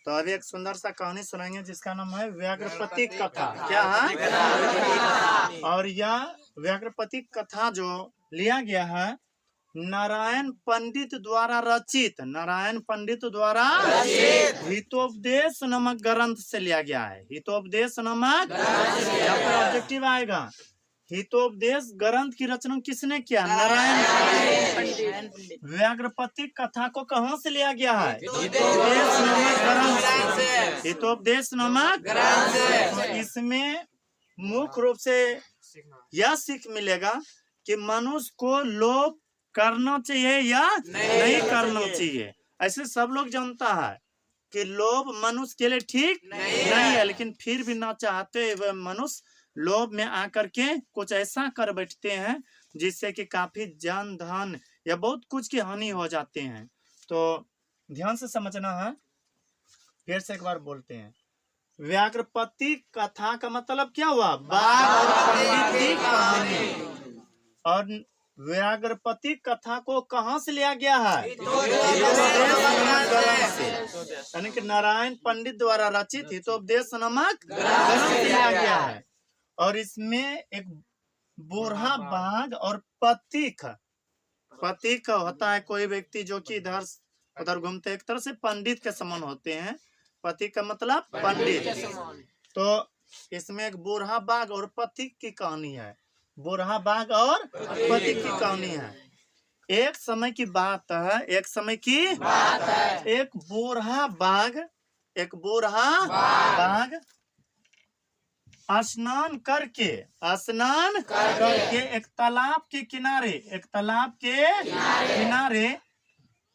तो अभी एक सुंदर सा कहानी सुनाएंगे जिसका नाम है व्याघ्रपति कथा। क्या है? और यह व्याघ्रपति कथा जो लिया गया है नारायण पंडित द्वारा रचित, नारायण पंडित द्वारा हितोपदेश नामक ग्रंथ से लिया गया है। हितोपदेश नामक ऑब्जेक्टिव आएगा। हितोपदेश ग्रंथ की रचना किसने किया? नारायण पंडित। व्याघ्रपति कथा को कहाँ से लिया गया है? हितोपदेश नामक ग्रंथ से। हितोपदेश नामक ग्रंथ से। तो इसमें मुख्य रूप से यह सीख मिलेगा कि मनुष्य को लोभ करना चाहिए या नहीं करना चाहिए। ऐसे सब लोग जानता है कि लोभ मनुष्य के लिए ठीक नहीं है, लेकिन फिर भी ना चाहते हुए मनुष्य लोभ में आकर के कुछ ऐसा कर बैठते हैं जिससे कि काफी जान धन या बहुत कुछ की हानि हो जाते हैं। तो ध्यान से समझना है। फिर से एक बार बोलते हैं, व्याघ्रपति कथा का मतलब क्या हुआ? बाघ और पंडित की कहानी। और व्याघ्रपति कथा को कहाँ से लिया गया है? यानी कि नारायण पंडित द्वारा रचित हितोपदेश नामक ग्रंथ से लिया गया है। और इसमें एक बूढ़ा बाघ और पथिक, पथिक होता है कोई व्यक्ति जो कि इधर उधर घूमते, एक तरह से पंडित के समान होते हैं। पथिक का मतलब पंडित। तो इसमें एक बूढ़ा बाघ और पथिक की कहानी है। बूढ़ा बाघ और पथिक की कहानी है। एक समय की बात है, एक समय की बात है। एक बूढ़ा बाघ स्नान करके एक तालाब के किनारे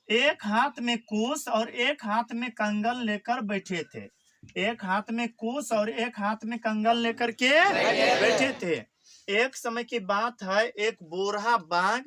एक हाथ में कुश और एक हाथ में कंगन लेकर बैठे थे। एक हाथ में कुश और एक हाथ में कंगन लेकर के बैठे थे। एक समय की बात है, एक बूढ़ा बाघ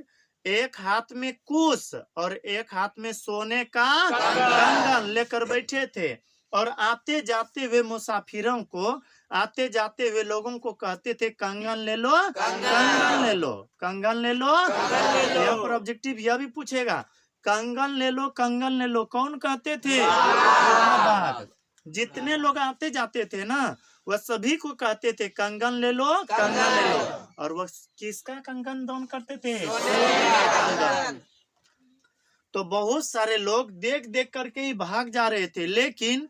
एक हाथ में कुश और एक हाथ में सोने का कंगन लेकर बैठे थे और आते जाते हुए मुसाफिरों को, आते जाते हुए लोगों को कहते थे कंगन ले लो, कंगन ले लो, कंगन ले लो। यहाँ पर ऑब्जेक्टिव यह भी पूछेगा, कंगन ले लो, कंगन ले लो, कौन कहते थे? बाघ। जितने लोग आते जाते थे ना वह सभी को कहते थे कंगन ले लो, कंगन ले लो। और वह किसका कंगन दान करते थे? तो बहुत सारे लोग देख देख करके ही भाग जा रहे थे। लेकिन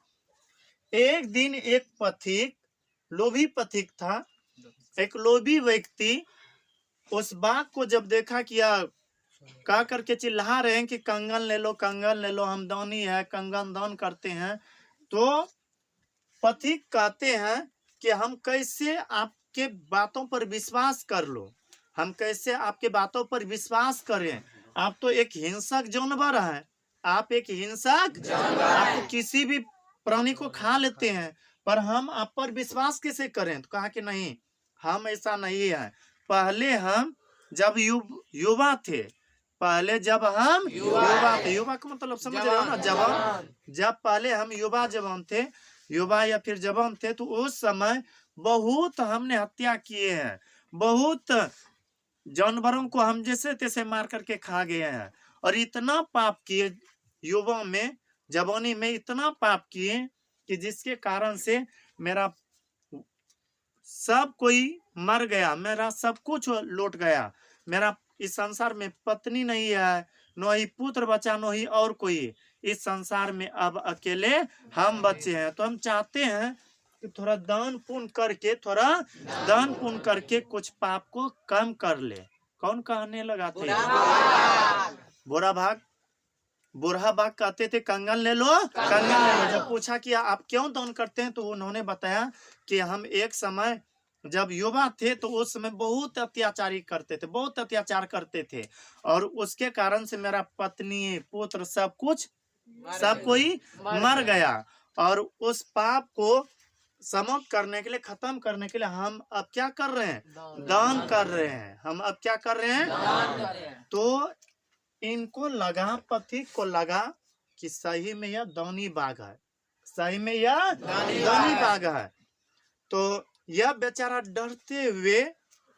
एक दिन एक पथिक, लोभी पथिक था, एक लोभी व्यक्ति उस बाघ को जब देखा कि कह करके चिल्ला रहे हैं कि कंगन ले लो, कंगन ले लो, हम दानी है, कंगन दान करते हैं। तो पथिक कहते हैं कि हम कैसे आपके बातों पर विश्वास कर लो, हम कैसे आपके बातों पर विश्वास करें? आप तो एक हिंसक जानवर है, आप एक हिंसक जानवर, आप किसी भी प्राणी को खा लेते हैं, पर हम आप पर विश्वास कैसे करें? तो कहा कि नहीं, हम ऐसा नहीं है। पहले हम जब युवा थे, पहले जब हम युवा थे, युवा का मतलब समझ रहे हो ना, जवान। जब पहले हम जवान थे, युवा या फिर जवान थे, तो उस समय बहुत हमने हत्या किए हैं, बहुत जानवरों को हम जैसे तैसे मार करके खा गए हैं। और इतना पाप किए युवा में, जवानी में इतना पाप किए कि जिसके कारण से मेरा सब कोई मर गया, मेरा सब कुछ लौट गया। मेरा इस संसार में पत्नी नहीं है, न ही पुत्र बचा, न ही और कोई। इस संसार में अब अकेले हम बचे हैं। तो हम चाहते हैं कि थोड़ा दान पुण्य करके कुछ पाप को कम कर ले। कौन कहने लगा थे? बूढ़ा बाघ कहते थे कंगन ले लो, कंगन ले लो। जब पूछा कि आप क्यों दान करते हैं, तो उन्होंने बताया कि हम एक समय जब युवा थे तो उस समय बहुत अत्याचार करते थे और उसके कारण से मेरा पत्नी, पुत्र, सब कोई मर गया। और उस पाप को समाप्त करने के लिए, खत्म करने के लिए हम अब क्या कर रहे हैं? दान कर रहे हैं। हम अब क्या कर रहे हैं? दान कर रहे हैं। तो इनको लगा, पथिक को लगा कि सही में यह दानी बाघ है, सही में यह दानी बाघ है। तो यह बेचारा डरते हुए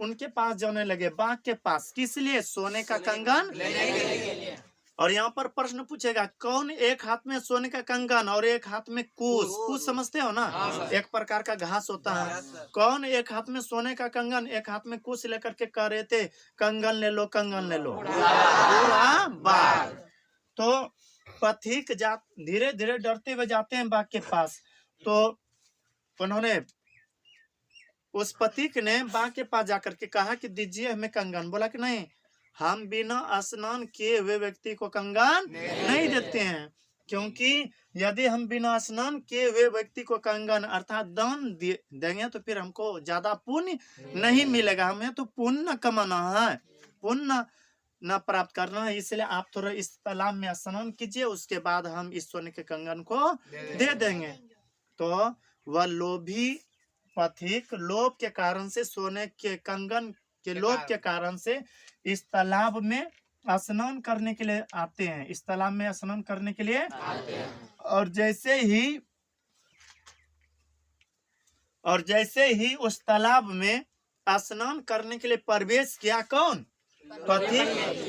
उनके पास जाने लगे, बाघ के पास। किस लिए? सोने का कंगन लेने के लिए। और यहाँ पर प्रश्न पूछेगा, कौन एक हाथ में सोने का कंगन और एक हाथ में कूश, कूश समझते हो ना, एक प्रकार का घास होता है। कौन एक हाथ में सोने का कंगन एक हाथ में कूश लेकर के कह रहे थे, कंगन ले लो, कंगन ले लो। बूढ़ा बाघ। तो पथिक धीरे धीरे डरते हुए जाते हैं बाघ के पास। तो उन्होंने उस पथिक ने बाघ के पास जाकर के कहा कि दीजिए हमें कंगन। बोला कि नहीं, हम बिना स्नान किए हुए व्यक्ति को कंगन नहीं देते हैं, क्योंकि यदि हम बिना स्नान किए हुए व्यक्ति को कंगन अर्थात दान देंगे तो फिर हमको ज्यादा पुण्य नहीं मिलेगा। हमें तो पुण्य कमाना है, पुण्य न प्राप्त करना है। इसलिए आप थोड़ा इस तालाब में स्नान कीजिए, उसके बाद हम इस सोने के कंगन को दे देंगे। तो वह लोभी पथिक लोभ के कारण से, सोने के कंगन के लोभ के कारण से इस तालाब में स्नान करने के लिए आते हैं, इस तालाब में स्नान करने के लिए आते हैं। और जैसे ही उस तालाब में स्नान करने के लिए प्रवेश किया, कौन? पथिक।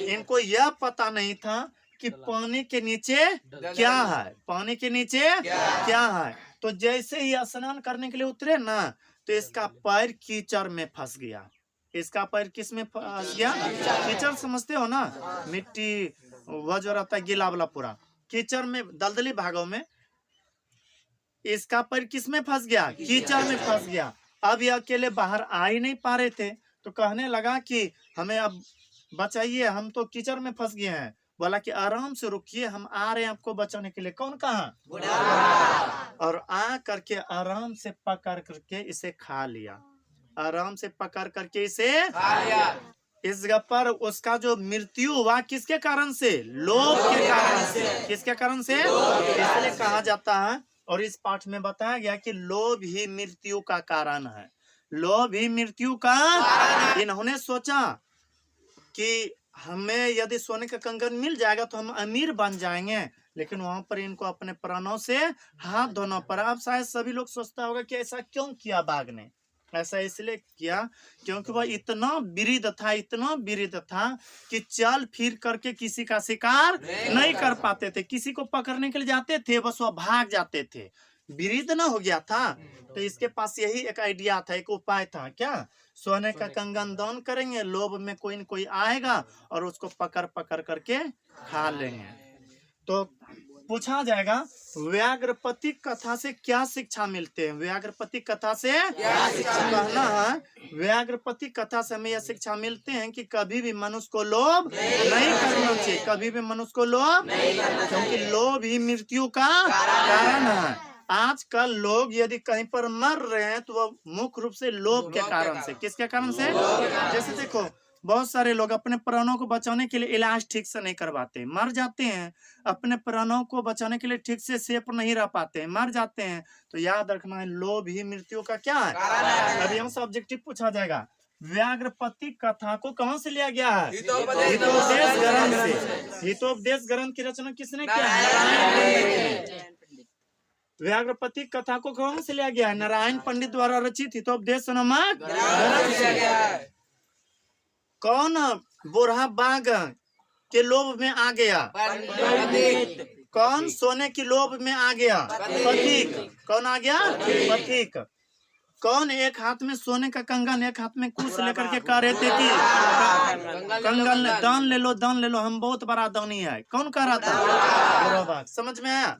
इनको यह पता नहीं था कि पानी के नीचे क्या है, पानी के नीचे क्या है। तो जैसे ही स्नान करने के लिए उतरे ना, तो इसका पैर कीचड़ में फंस गया। इसका पैर किस में फंस गया? कीचड़ समझते हो ना, मिट्टी वह जो रहता है गीला वाला, पूरा कीचड़ में, दलदली भागों में इसका पैर किस में फंस गया? कीचड़ में फंस गया। अब ये अकेले बाहर आ ही नहीं पा रहे थे, तो कहने लगा कि हमें अब बचाइए, हम तो कीचड़ में फंस गए हैं। बोला कि आराम से रुकिए, हम आ रहे हैं आपको बचाने के लिए। कौन कहा? और आ करके आराम से पकड़ करके इसे खा लिया, आराम से पकड़ करके इसे खा लिया। इस जगह पर उसका जो मृत्यु हुआ किसके कारण से? लोभ के कारण से। किसके कारण से? इसलिए कहा जाता है, और इस पाठ में बताया गया कि लोभ ही मृत्यु का कारण है, लोभ ही मृत्यु का। इन्होंने सोचा कि हमें यदि सोने का कंगन मिल जाएगा तो हम अमीर बन जाएंगे, लेकिन वहां पर इनको अपने प्राणों से हाथ धोना पड़ा। अब शायद सभी लोग सोचता होगा कि ऐसा क्यों किया बाघ ने? ऐसा इसलिए किया क्योंकि वह इतना वृद्ध था, इतना वृद्ध था कि चल फिर करके किसी का शिकार नहीं कर पाते थे। किसी को पकड़ने के लिए जाते थे, बस वह भाग जाते थे, वृद्ध ना हो गया था। तो इसके पास यही एक आइडिया था, एक उपाय था। क्या? सोने का कंगन दान करेंगे, लोभ में कोई न कोई आएगा और उसको पकड़ पकड़ करके खा लेंगे। तो पूछा जाएगा, व्याघ्रपति कथा से क्या शिक्षा मिलते हैं? व्याघ्रपति कथा से कहना है, व्याघ्रपति कथा से हमें यह शिक्षा मिलते हैं कि कभी भी मनुष्य को लोभ नहीं करना चाहिए, कभी भी मनुष्य को लोभ, क्योंकि लोभ ही मृत्यु का कारण है। आजकल लोग यदि कहीं पर मर रहे हैं तो वह मुख्य रूप से लोभ के कारण से। किसके कारण से? जैसे देखो, बहुत सारे लोग अपने प्राणों को बचाने के लिए इलाज ठीक से नहीं करवाते, मर जाते हैं। अपने प्राणों को बचाने के लिए ठीक से सेफ नहीं रह पाते, मर जाते हैं। तो याद रखना है, लोभ ही मृत्यु का क्या है? अभी हमसे ऑब्जेक्टिव पूछा जाएगा, व्याघ्रपति कथा को कहां से लिया गया है? हितोपदेश ग्रंथ से। हितोपदेश ग्रंथ की रचना किसने किया है? व्याघ्रपति कथा को कौन से लिया गया है? नारायण पंडित द्वारा रचित हितोपदेश नामक ग्रंथ। कौन बूढ़ा बाघ के लोभ में आ गया? कौन सोने की लोभ में आ गया? पथिक। कौन आ गया? पथिक। कौन एक हाथ में सोने का कंगन एक हाथ में कूश लेकर के कह रहे थे कि कंगन दान ले लो, दान ले लो, हम बहुत बड़ा दानी है? कौन कह रहा था? बूढ़ा बाघ। समझ में आया?